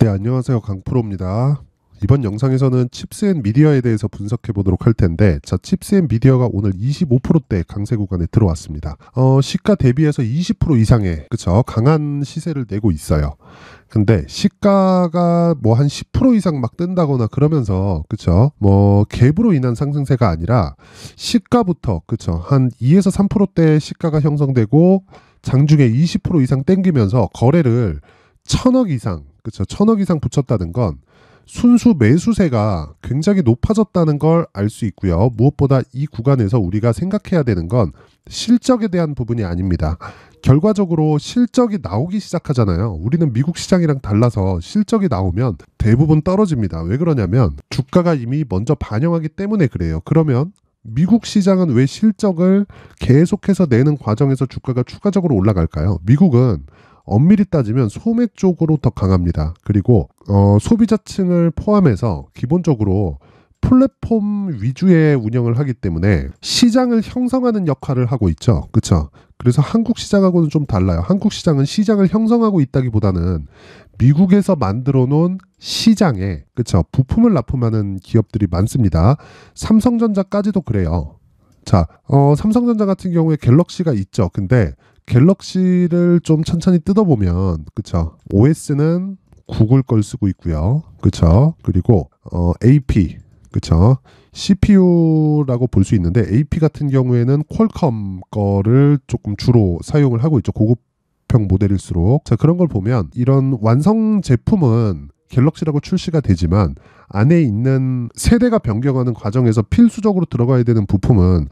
네, 안녕하세요. 강프로입니다. 이번 영상에서는 칩스앤미디어에 대해서 분석해 보도록 할 텐데, 자, 칩스앤미디어가 오늘 25%대 강세 구간에 들어왔습니다. 시가 대비해서 20% 이상의, 그쵸, 강한 시세를 내고 있어요. 근데 시가가 뭐 한 10% 이상 막 뜬다거나 그러면서, 그쵸, 뭐 갭으로 인한 상승세가 아니라 시가부터, 그쵸, 한 2에서 3%대 시가가 형성되고 장중에 20% 이상 땡기면서 거래를 1000억 이상, 그쵸, 1000억 이상 붙였다는 건 순수 매수세가 굉장히 높아졌다는 걸 알 수 있고요. 무엇보다 이 구간에서 우리가 생각해야 되는 건 실적에 대한 부분이 아닙니다. 결과적으로 실적이 나오기 시작하잖아요. 우리는 미국 시장이랑 달라서 실적이 나오면 대부분 떨어집니다. 왜 그러냐면 주가가 이미 먼저 반영하기 때문에 그래요. 그러면 미국 시장은 왜 실적을 계속해서 내는 과정에서 주가가 추가적으로 올라갈까요? 미국은 엄밀히 따지면 소매 쪽으로 더 강합니다. 그리고 소비자층을 포함해서 기본적으로 플랫폼 위주의 운영을 하기 때문에 시장을 형성하는 역할을 하고 있죠. 그렇죠? 그래서 한국 시장하고는 좀 달라요. 한국 시장은 시장을 형성하고 있다기보다는 미국에서 만들어 놓은 시장에, 그렇죠, 부품을 납품하는 기업들이 많습니다. 삼성전자까지도 그래요. 자, 삼성전자 같은 경우에 갤럭시가 있죠. 근데 갤럭시를 좀 천천히 뜯어보면, 그쵸, OS는 구글 걸 쓰고 있고요. 그쵸. 그리고 AP, 그쵸, CPU라고 볼 수 있는데 AP 같은 경우에는 퀄컴 거를 조금 주로 사용을 하고 있죠. 고급형 모델일수록. 자, 그런 걸 보면 이런 완성 제품은 갤럭시라고 출시가 되지만 안에 있는 세대가 변경하는 과정에서 필수적으로 들어가야 되는 부품은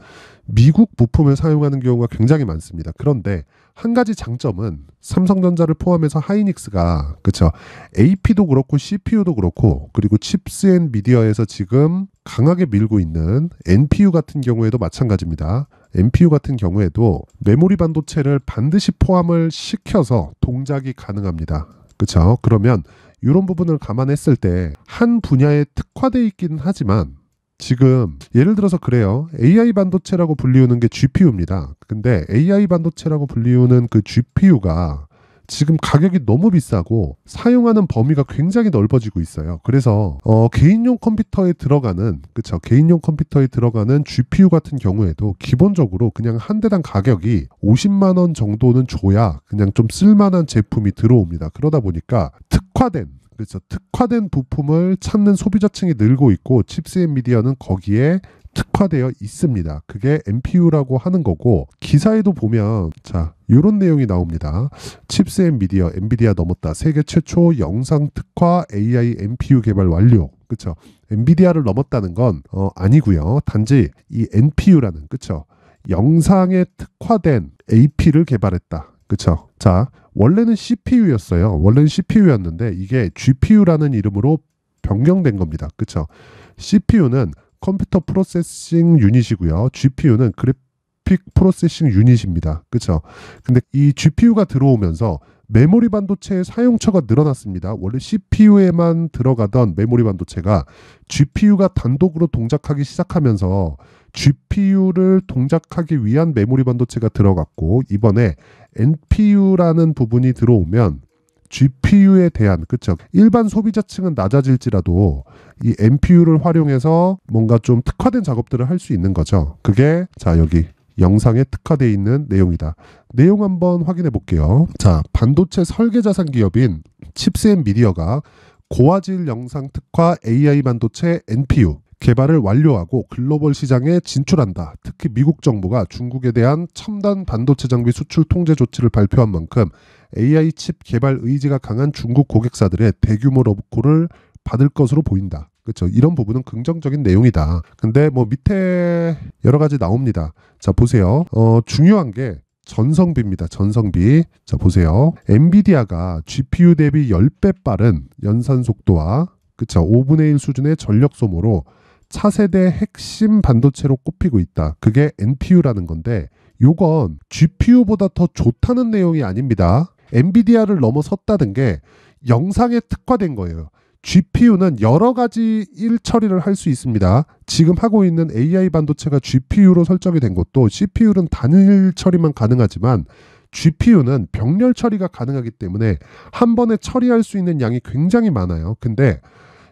미국 부품을 사용하는 경우가 굉장히 많습니다. 그런데 한 가지 장점은 삼성전자를 포함해서 하이닉스가, 그쵸, AP도 그렇고 CPU도 그렇고, 그리고 칩스앤미디어에서 지금 강하게 밀고 있는 NPU 같은 경우에도 마찬가지입니다. NPU 같은 경우에도 메모리 반도체를 반드시 포함을 시켜서 동작이 가능합니다. 그쵸? 그러면 이런 부분을 감안했을 때 한 분야에 특화되어 있기는 하지만 지금 예를 들어서 그래요. AI 반도체라고 불리우는 게 GPU입니다. 근데 AI 반도체라고 불리우는 그 GPU가 지금 가격이 너무 비싸고 사용하는 범위가 굉장히 넓어지고 있어요. 그래서 개인용 컴퓨터에 들어가는, 그쵸, 개인용 컴퓨터에 들어가는 GPU 같은 경우에도 기본적으로 그냥 한 대당 가격이 50만 원 정도는 줘야 그냥 좀 쓸만한 제품이 들어옵니다. 그러다 보니까 특화된, 그렇죠, 특화된 부품을 찾는 소비자층이 늘고 있고 칩스앤미디어는 거기에 특화되어 있습니다. 그게 NPU라고 하는 거고, 기사에도 보면 자, 이런 내용이 나옵니다. 칩스앤미디어, 엔비디아 넘었다. 세계 최초 영상 특화 AI NPU 개발 완료. 그렇죠? 엔비디아를 넘었다는 건 아니고요. 단지 이 NPU라는, 그렇죠, 영상에 특화된 AP를 개발했다. 그렇죠? 자, 원래는 CPU였어요. 원래는 CPU였는데 이게 GPU라는 이름으로 변경된 겁니다. 그렇죠? CPU는 컴퓨터 프로세싱 유닛이고요. GPU는 그래픽 프로세싱 유닛입니다. 그렇죠? 근데 이 GPU가 들어오면서 메모리 반도체의 사용처가 늘어났습니다. 원래 CPU에만 들어가던 메모리 반도체가 GPU가 단독으로 동작하기 시작하면서 GPU를 동작하기 위한 메모리 반도체가 들어갔고, 이번에 NPU라는 부분이 들어오면 GPU에 대한, 그쵸, 일반 소비자층은 낮아질지라도 이 NPU를 활용해서 뭔가 좀 특화된 작업들을 할 수 있는 거죠. 그게 자, 여기 영상에 특화되어 있는 내용이다. 내용 한번 확인해 볼게요. 자, 반도체 설계 자산 기업인 칩스앤미디어가 고화질 영상 특화 AI 반도체 NPU 개발을 완료하고 글로벌 시장에 진출한다. 특히 미국 정부가 중국에 대한 첨단 반도체 장비 수출 통제 조치를 발표한 만큼 AI 칩 개발 의지가 강한 중국 고객사들의 대규모 러브콜을 받을 것으로 보인다. 그렇죠? 이런 부분은 긍정적인 내용이다. 근데 뭐 밑에 여러 가지 나옵니다. 자, 보세요. 중요한 게 전성비입니다. 전성비. 자, 보세요. 엔비디아가 GPU 대비 10배 빠른 연산 속도와, 그쵸, 5분의 1 수준의 전력 소모로 차세대 핵심 반도체로 꼽히고 있다. 그게 NPU라는 건데, 요건 GPU보다 더 좋다는 내용이 아닙니다. 엔비디아를 넘어섰다는 게 영상에 특화된 거예요. GPU는 여러 가지 일 처리를 할 수 있습니다. 지금 하고 있는 AI 반도체가 GPU로 설정이 된 것도 CPU는 단일 처리만 가능하지만 GPU는 병렬 처리가 가능하기 때문에 한 번에 처리할 수 있는 양이 굉장히 많아요. 근데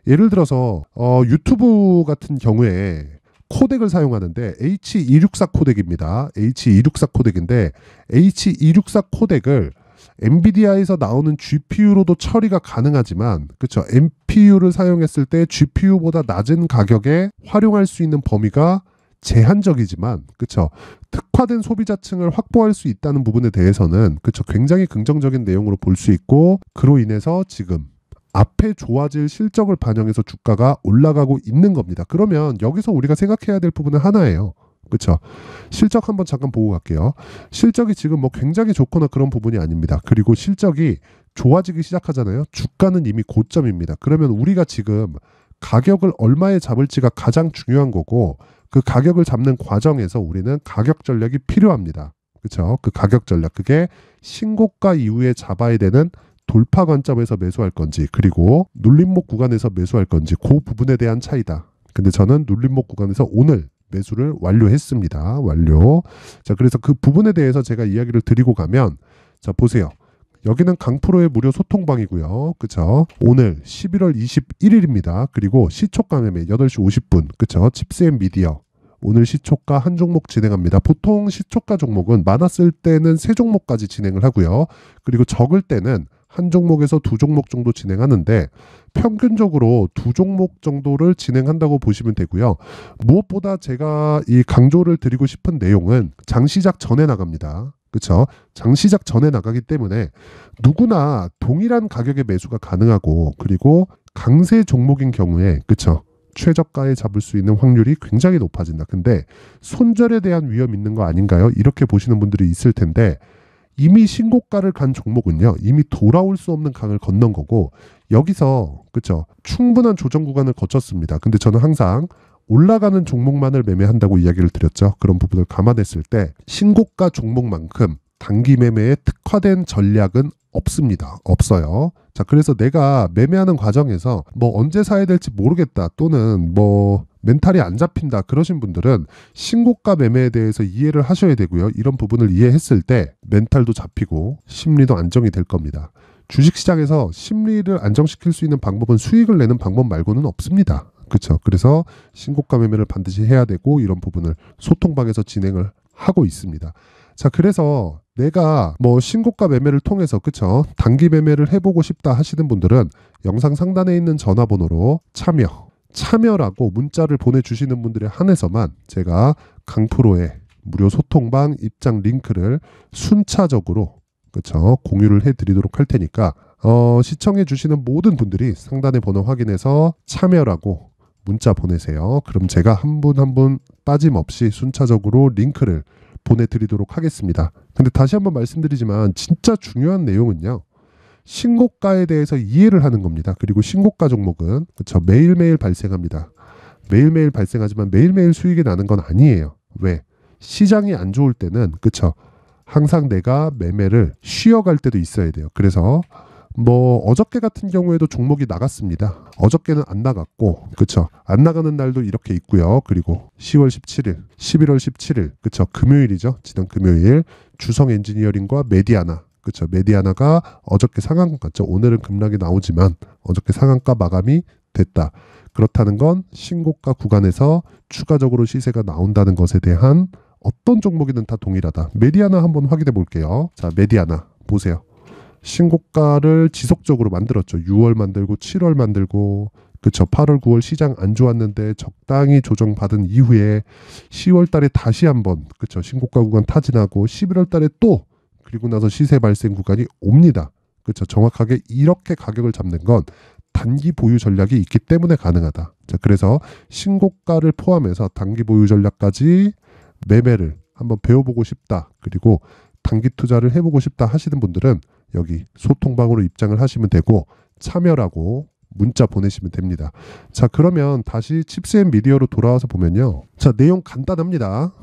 예를 들어서 유튜브 같은 경우에 코덱을 사용하는데 H264 코덱입니다. H264 코덱인데 H264 코덱을 엔비디아에서 나오는 GPU로도 처리가 가능하지만, 그쵸, NPU를 사용했을 때 GPU보다 낮은 가격에 활용할 수 있는 범위가 제한적이지만, 그쵸, 특화된 소비자층을 확보할 수 있다는 부분에 대해서는, 그쵸, 굉장히 긍정적인 내용으로 볼 수 있고, 그로 인해서 지금 앞에 좋아질 실적을 반영해서 주가가 올라가고 있는 겁니다. 그러면 여기서 우리가 생각해야 될 부분은 하나예요. 그렇죠. 실적 한번 잠깐 보고 갈게요. 실적이 지금 뭐 굉장히 좋거나 그런 부분이 아닙니다. 그리고 실적이 좋아지기 시작하잖아요. 주가는 이미 고점입니다. 그러면 우리가 지금 가격을 얼마에 잡을지가 가장 중요한 거고, 그 가격을 잡는 과정에서 우리는 가격 전략이 필요합니다. 그렇죠. 그 가격 전략, 그게 신고가 이후에 잡아야 되는 돌파 관점에서 매수할 건지, 그리고 눌림목 구간에서 매수할 건지, 그 부분에 대한 차이다. 근데 저는 눌림목 구간에서 오늘 매수를 완료했습니다. 완료. 자, 그래서 그 부분에 대해서 제가 이야기를 드리고 가면, 자, 보세요. 여기는 강프로의 무료 소통방이고요. 그쵸? 오늘 11월 21일입니다. 그리고 시초가 매매 8시 50분. 그쵸? 칩스앤 미디어. 오늘 시초가 한 종목 진행합니다. 보통 시초가 종목은 많았을 때는 3종목까지 진행을 하고요. 그리고 적을 때는 한 종목에서 2종목 정도 진행하는데, 평균적으로 2종목 정도를 진행한다고 보시면 되고요. 무엇보다 제가 이 강조를 드리고 싶은 내용은 장시작 전에 나갑니다. 그렇죠? 장시작 전에 나가기 때문에 누구나 동일한 가격의 매수가 가능하고, 그리고 강세 종목인 경우에, 그렇죠, 최저가에 잡을 수 있는 확률이 굉장히 높아진다. 근데 손절에 대한 위험 있는 거 아닌가요? 이렇게 보시는 분들이 있을 텐데, 이미 신고가를 간 종목은요, 이미 돌아올 수 없는 강을 건넌 거고, 여기서, 그쵸, 충분한 조정 구간을 거쳤습니다. 근데 저는 항상 올라가는 종목만을 매매한다고 이야기를 드렸죠. 그런 부분을 감안했을 때 신고가 종목만큼 단기 매매에 특화된 전략은 없습니다. 없어요. 자, 그래서 내가 매매하는 과정에서 뭐 언제 사야 될지 모르겠다, 또는 뭐 멘탈이 안 잡힌다, 그러신 분들은 신고가 매매에 대해서 이해를 하셔야 되고요. 이런 부분을 이해했을 때 멘탈도 잡히고 심리도 안정이 될 겁니다. 주식시장에서 심리를 안정시킬 수 있는 방법은 수익을 내는 방법 말고는 없습니다. 그렇죠. 그래서 신고가 매매를 반드시 해야 되고, 이런 부분을 소통방에서 진행을 하고 있습니다. 자, 그래서 내가 뭐 신고가 매매를 통해서, 그쵸, 단기 매매를 해보고 싶다 하시는 분들은 영상 상단에 있는 전화번호로 참여라고 문자를 보내주시는 분들에 한해서만 제가 강프로의 무료 소통방 입장 링크를 순차적으로, 그쵸, 공유를 해드리도록 할 테니까 시청해 주시는 모든 분들이 상단의 번호 확인해서 참여라고 문자 보내세요. 그럼 제가 한 분 한 분 빠짐없이 순차적으로 링크를 보내드리도록 하겠습니다. 근데 다시 한번 말씀드리지만 진짜 중요한 내용은요, 신고가에 대해서 이해를 하는 겁니다. 그리고 신고가 종목은, 그쵸, 매일매일 발생합니다. 매일매일 발생하지만 매일매일 수익이 나는 건 아니에요. 왜? 시장이 안 좋을 때는, 그쵸, 항상 내가 매매를 쉬어갈 때도 있어야 돼요. 그래서 뭐 어저께 같은 경우에도 종목이 나갔습니다. 어저께는 안 나갔고, 그쵸, 안 나가는 날도 이렇게 있고요. 그리고 10월 17일, 11월 17일, 그쵸, 금요일이죠. 지난 금요일 주성 엔지니어링과 메디아나, 그쵸, 메디아나가 어저께 상한가 갔죠. 오늘은 급락이 나오지만 어저께 상한가 마감이 됐다. 그렇다는 건 신고가 구간에서 추가적으로 시세가 나온다는 것에 대한 어떤 종목이든 다 동일하다. 메디아나 한번 확인해 볼게요. 자, 메디아나 보세요. 신고가를 지속적으로 만들었죠. 6월 만들고 7월 만들고, 그쵸, 8월 9월 시장 안 좋았는데 적당히 조정받은 이후에 10월 달에 다시 한번, 그쵸, 신고가 구간 타진하고 11월 달에 또, 그리고 나서 시세 발생 구간이 옵니다. 그쵸, 정확하게 이렇게 가격을 잡는 건 단기 보유 전략이 있기 때문에 가능하다. 자, 그래서 신고가를 포함해서 단기 보유 전략까지 매매를 한번 배워보고 싶다, 그리고 단기 투자를 해보고 싶다 하시는 분들은 여기 소통방으로 입장을 하시면 되고, 참여라고 문자 보내시면 됩니다. 자, 그러면 다시 칩스앤미디어로 돌아와서 보면요, 자, 내용 간단합니다.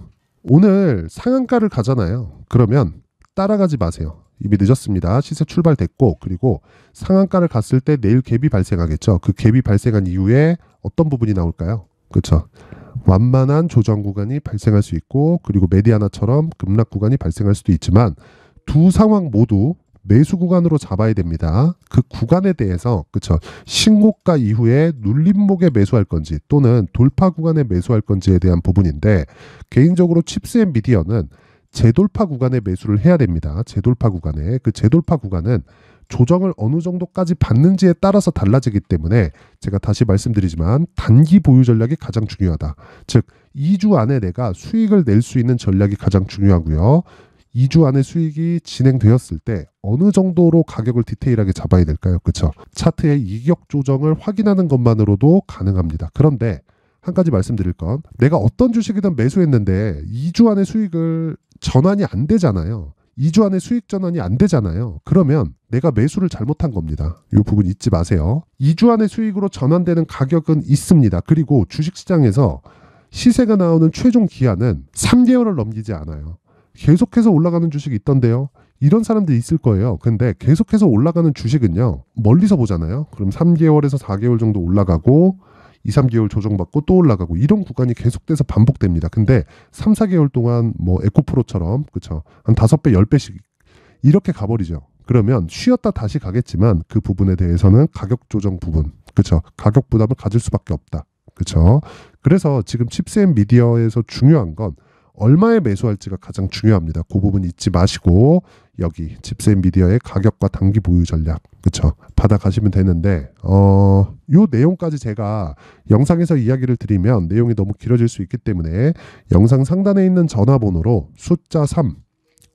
오늘 상한가를 가잖아요. 그러면 따라가지 마세요. 이미 늦었습니다. 시세 출발됐고, 그리고 상한가를 갔을 때 내일 갭이 발생하겠죠. 그 갭이 발생한 이후에 어떤 부분이 나올까요? 그렇죠. 완만한 조정 구간이 발생할 수 있고, 그리고 메디아나처럼 급락 구간이 발생할 수도 있지만, 두 상황 모두 매수 구간으로 잡아야 됩니다. 그 구간에 대해서 그쵸 신고가 이후에 눌림목에 매수할 건지 또는 돌파 구간에 매수할 건지에 대한 부분인데 개인적으로 칩스앤미디어는 재돌파 구간에 매수를 해야 됩니다. 재돌파 구간에 그 재돌파 구간은 조정을 어느 정도까지 받는지에 따라서 달라지기 때문에 제가 다시 말씀드리지만 단기 보유 전략이 가장 중요하다. 즉 2주 안에 내가 수익을 낼 수 있는 전략이 가장 중요하고요. 2주 안에 수익이 진행되었을 때 어느 정도로 가격을 디테일하게 잡아야 될까요? 그렇죠? 차트의 이격 조정을 확인하는 것만으로도 가능합니다. 그런데 한 가지 말씀드릴 건 내가 어떤 주식이든 매수했는데 2주 안에 수익을 전환이 안 되잖아요. 2주 안에 수익 전환이 안 되잖아요. 그러면 내가 매수를 잘못한 겁니다. 이 부분 잊지 마세요. 2주 안에 수익으로 전환되는 가격은 있습니다. 그리고 주식시장에서 시세가 나오는 최종 기한은 3개월을 넘기지 않아요. 계속해서 올라가는 주식이 있던데요. 이런 사람들이 있을 거예요. 근데 계속해서 올라가는 주식은요. 멀리서 보잖아요. 그럼 3개월에서 4개월 정도 올라가고 2, 3개월 조정받고 또 올라가고 이런 구간이 계속돼서 반복됩니다. 근데 3, 4개월 동안 뭐 에코프로처럼 그쵸? 한 5배, 10배씩 이렇게 가버리죠. 그러면 쉬었다 다시 가겠지만 그 부분에 대해서는 가격 조정 부분 그쵸? 가격 부담을 가질 수밖에 없다. 그쵸? 그래서 지금 칩스앤미디어에서 중요한 건 얼마에 매수할지가 가장 중요합니다. 그 부분 잊지 마시고 여기 칩스앤미디어의 가격과 단기 보유 전략 그쵸 받아가시면 되는데 요 내용까지 제가 영상에서 이야기를 드리면 내용이 너무 길어질 수 있기 때문에 영상 상단에 있는 전화번호로 숫자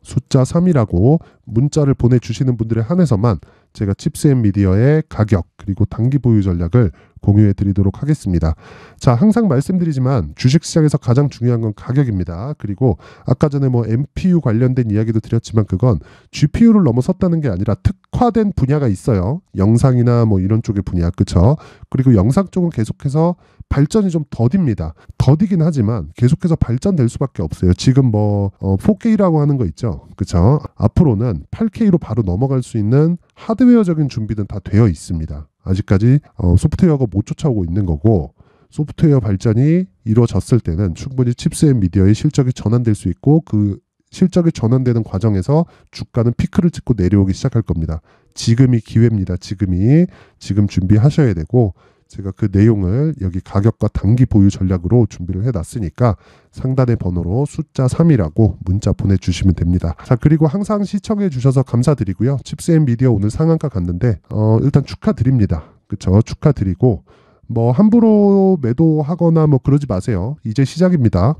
3이라고 문자를 보내주시는 분들에 한해서만 제가 칩스앤미디어의 가격 그리고 단기 보유 전략을 공유해 드리도록 하겠습니다. 자, 항상 말씀드리지만 주식시장에서 가장 중요한 건 가격입니다. 그리고 아까 전에 뭐 MPU 관련된 이야기도 드렸지만 그건 GPU를 넘어섰다는 게 아니라 특화된 분야가 있어요. 영상이나 뭐 이런 쪽의 분야 그쵸? 그리고 영상 쪽은 계속해서 발전이 좀 더딥니다. 더디긴 하지만 계속해서 발전될 수밖에 없어요. 지금 뭐 4K라고 하는 거 있죠. 그쵸? 앞으로는 8K로 바로 넘어갈 수 있는 하드웨어적인 준비는 다 되어 있습니다. 아직까지 소프트웨어가 못 쫓아오고 있는 거고 소프트웨어 발전이 이루어졌을 때는 충분히 칩스앤미디어의 실적이 전환될 수 있고 그 실적이 전환되는 과정에서 주가는 피크를 찍고 내려오기 시작할 겁니다. 지금이 기회입니다. 지금 준비하셔야 되고 제가 그 내용을 여기 가격과 단기 보유 전략으로 준비를 해놨으니까 상단의 번호로 숫자 3이라고 문자 보내주시면 됩니다. 자, 그리고 항상 시청해 주셔서 감사드리고요. 칩스앤미디어 오늘 상한가 갔는데 일단 축하드립니다. 그쵸? 축하드리고 뭐 함부로 매도하거나 뭐 그러지 마세요. 이제 시작입니다.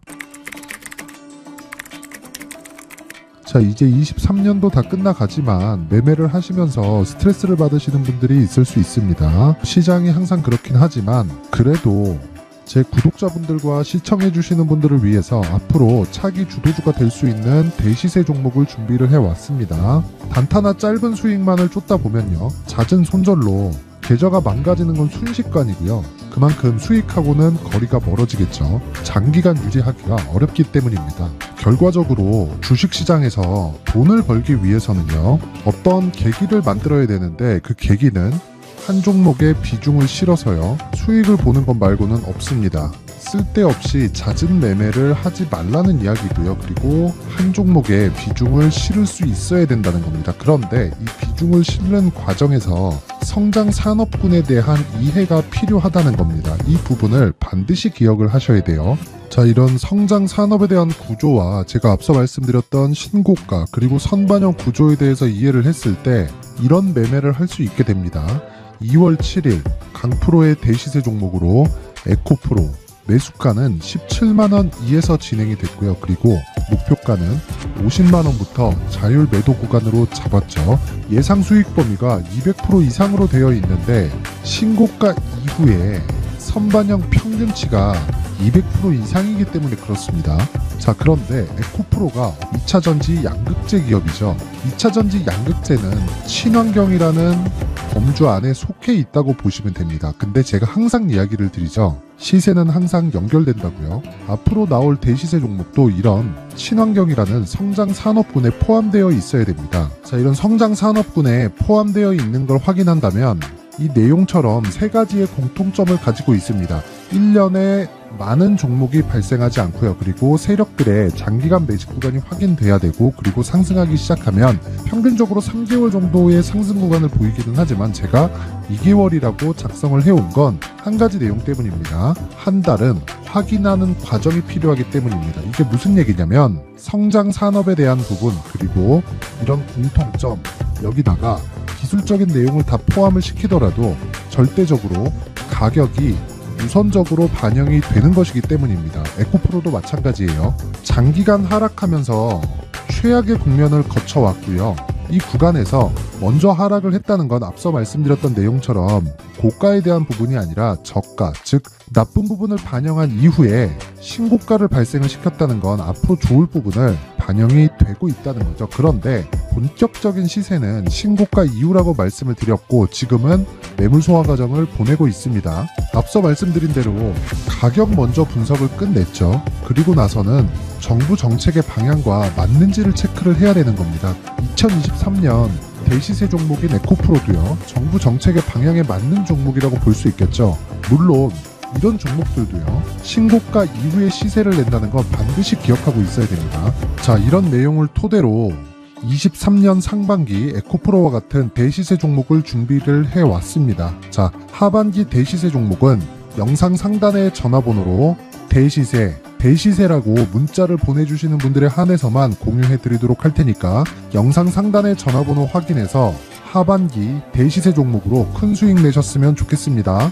자, 이제 23년도 다 끝나가지만 매매를 하시면서 스트레스를 받으시는 분들이 있을 수 있습니다. 시장이 항상 그렇긴 하지만 그래도 제 구독자분들과 시청해주시는 분들을 위해서 앞으로 차기 주도주가 될 수 있는 대시세 종목을 준비를 해왔습니다. 단타나 짧은 수익만을 쫓다 보면요. 잦은 손절로 계좌가 망가지는 건 순식간이고요. 그만큼 수익하고는 거리가 멀어지겠죠. 장기간 유지하기가 어렵기 때문입니다. 결과적으로 주식시장에서 돈을 벌기 위해서는요. 어떤 계기를 만들어야 되는데 그 계기는 한 종목에 비중을 실어서요. 수익을 보는 것 말고는 없습니다. 쓸데없이 잦은 매매를 하지 말라는 이야기고요. 그리고 한 종목에 비중을 실을 수 있어야 된다는 겁니다. 그런데 이 비중을 실는 과정에서 성장 산업군에 대한 이해가 필요하다는 겁니다. 이 부분을 반드시 기억을 하셔야 돼요. 자, 이런 성장 산업에 대한 구조와 제가 앞서 말씀드렸던 신고가 그리고 선반영 구조에 대해서 이해를 했을 때 이런 매매를 할 수 있게 됩니다. 2월 7일 강프로의 대시세 종목으로 에코프로 매수가는 17만원 이에서 진행이 됐고요. 그리고 목표가는 50만원부터 자율 매도 구간으로 잡았죠. 예상 수익 범위가 200% 이상으로 되어 있는데 신고가 이후에 선반영 평균치가 200% 이상이기 때문에 그렇습니다. 자, 그런데 에코프로가 2차전지 양극재 기업이죠. 2차전지 양극재는 친환경이라는 범주 안에 속해 있다고 보시면 됩니다. 근데 제가 항상 이야기를 드리죠. 시세는 항상 연결된다고요. 앞으로 나올 대시세 종목도 이런 친환경이라는 성장 산업군에 포함되어 있어야 됩니다. 자, 이런 성장 산업군에 포함되어 있는 걸 확인한다면 이 내용처럼 세 가지의 공통점을 가지고 있습니다. 1년에 많은 종목이 발생하지 않고요. 그리고 세력들의 장기간 매집 구간이 확인돼야 되고, 그리고 상승하기 시작하면 평균적으로 3개월 정도의 상승 구간을 보이기는 하지만 제가 2개월이라고 작성을 해온 건 한 가지 내용 때문입니다. 한 달은 확인하는 과정이 필요하기 때문입니다. 이게 무슨 얘기냐면 성장 산업에 대한 부분, 그리고 이런 공통점, 여기다가 기술적인 내용을 다 포함을 시키더라도 절대적으로 가격이 우선적으로 반영이 되는 것이기 때문입니다. 에코프로도 마찬가지예요. 장기간 하락하면서 최악의 국면을 거쳐왔고요. 이 구간에서 먼저 하락을 했다는 건 앞서 말씀드렸던 내용처럼 고가에 대한 부분이 아니라 저가, 즉 나쁜 부분을 반영한 이후에 신고가를 발생을 시켰다는 건 앞으로 좋을 부분을 반영이 되고 있다는 거죠. 그런데 본격적인 시세는 신고가 이후라고 말씀을 드렸고, 지금은 매물 소화 과정을 보내고 있습니다. 앞서 말씀드린 대로 가격 먼저 분석을 끝냈죠. 그리고 나서는 정부 정책의 방향과 맞는지를 체크를 해야 되는 겁니다. 2023년 대시세 종목인 에코프로도요, 정부 정책의 방향에 맞는 종목이라고 볼 수 있겠죠. 물론 이런 종목들도요, 신고가 이후에 시세를 낸다는 건 반드시 기억하고 있어야 됩니다. 자, 이런 내용을 토대로 23년 상반기 에코프로와 같은 대시세 종목을 준비를 해왔습니다. 자, 하반기 대시세 종목은 영상 상단의 전화번호로 대시세라고 문자를 보내주시는 분들에 한해서만 공유해드리도록 할 테니까 영상 상단의 전화번호 확인해서 하반기 대시세 종목으로 큰 수익 내셨으면 좋겠습니다.